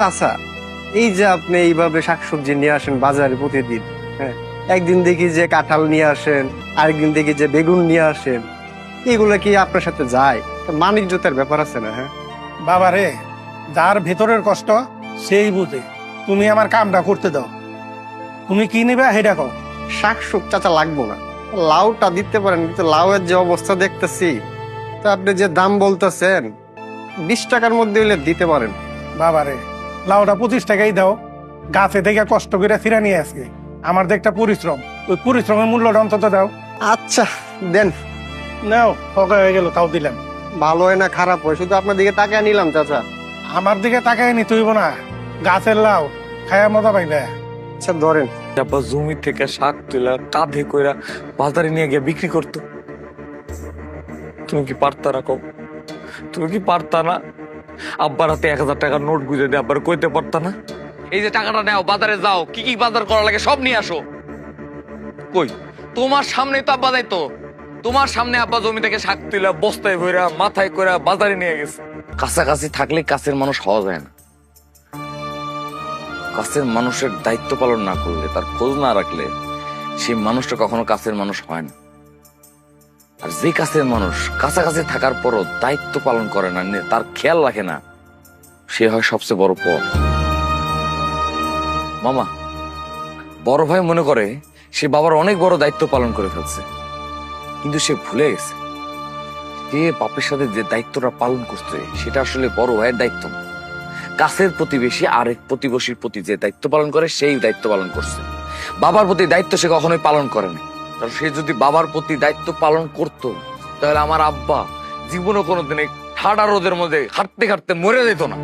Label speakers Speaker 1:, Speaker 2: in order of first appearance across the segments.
Speaker 1: আচ্ছা, এই যে আপনি এইভাবে শাকসবজি নিয়ে আসেন বাজারে প্রতিদিন, হ্যাঁ, একদিন দেখি যে কাঁঠাল নিয়ে আসেন, আরেকদিন দেখি যে বেগুন নিয়ে আসেন, এগুলা কি আপনার সাথে যায়? মানিজ্যতার ব্যাপার আছে না? হ্যাঁ,
Speaker 2: বাবা রে, যার ভেতরের কষ্ট সেই বুঝে। তুমি আমার কামটা করতে দাও। তুমি কি নিবে সেটা কও।
Speaker 1: শাকসব চাচা লাগবো না, লাউটা দিতে পারেন, কিন্তু লাউয়ের যে অবস্থা দেখতেছি, তা আপনি যে দাম বলতেছেন 20 টাকার মধ্যে হইলে দিতে পারেন।
Speaker 2: বাবা রে, লাউটা 25 টাকাই দাও। গাছে থেকে কষ্ট করে ফিরা নিয়ে আসবে। আমার যে একটা পরিশ্রম, ওই পরিশ্রমের মূল্যটা অন্তত দাও।
Speaker 1: আচ্ছা দেন।
Speaker 2: নাও, ফকা হয়ে গেল, তাও দিলাম।
Speaker 1: ভালো হয় না খারাপ হয়, শুধু আপনার দিকে তাকায় নিলাম চাচা।
Speaker 2: আমার দিকে তাকায় নিতে হইব না, গাছের লাউ খায়া মজা পাইবে।
Speaker 1: আচ্ছা ধরেন।
Speaker 3: আব্বা জমি থেকে শাক তুলা কাঁধে কইরা বাজারে নিয়ে গিয়ে বিক্রি করতো। তুমি কি পারতা না? কও, তুমি কি পারতা না? আব্বার হাতে 1000 টাকার নোট গুঁজে দিয়ে আব্বার কইতে পারতা না, এই যে টাকাটা নাও, বাজারে যাও, কি কি বাজার করা লাগে সব নিয়ে আসো? কই, তোমার সামনে তো আব্বা যাইতো, তোমার সামনে আব্বা জমি থেকে শাক তুলা বস্তায় ভইরা মাথায় কইরা বাজারে নিয়ে গেছে। কাছাকাছি থাকলে কাছের মানুষ হওয়া যায় না। কাছের মানুষের দায়িত্ব পালন না করলে, তার খোঁজ না রাখলে, সেই মানুষটা কখনো কাছের মানুষ হয় না। আর যে কাছের মানুষ কাছাকাছি থাকার পরও দায়িত্ব পালন করে না, তার খেয়াল রাখে না, সে হয় সবচেয়ে বড় পথ। মামা, বড় ভাই মনে করে সে বাবার অনেক বড় দায়িত্ব পালন করে ফেলছে, কিন্তু সে ভুলে গেছে যে বাপের সাথে যে দায়িত্বটা পালন করছে সেটা আসলে বড় ভাইয়ের দায়িত্ব না। কাছের প্রতিবেশী আরেক প্রতিবেশীর প্রতি যে দায়িত্ব পালন করে সেই দায়িত্ব পালন করছে। বাবার প্রতি দায়িত্ব সে কখনোই পালন করে না। কারণ সে যদি বাবার প্রতি দায়িত্ব পালন করত, তাহলে আমার আব্বা জীবনে কোনোদিন এই ঠাডা রোদের মধ্যে হাঁটতে হাঁটতে মরে যেত না।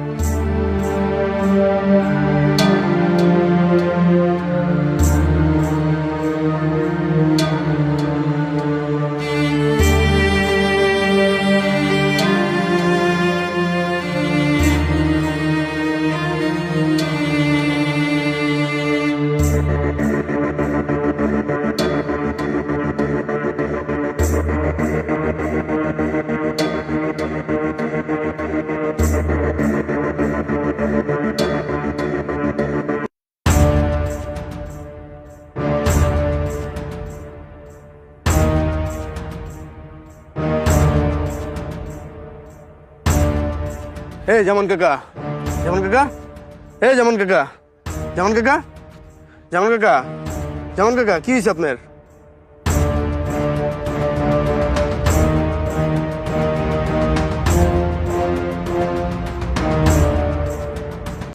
Speaker 1: এই যেমন কাকা, যেমন কাকা, এই যেমন কাকা, যেমন কাকা, যেমন কাকা, যেমন কাকা, কি হয়েছে আপনার?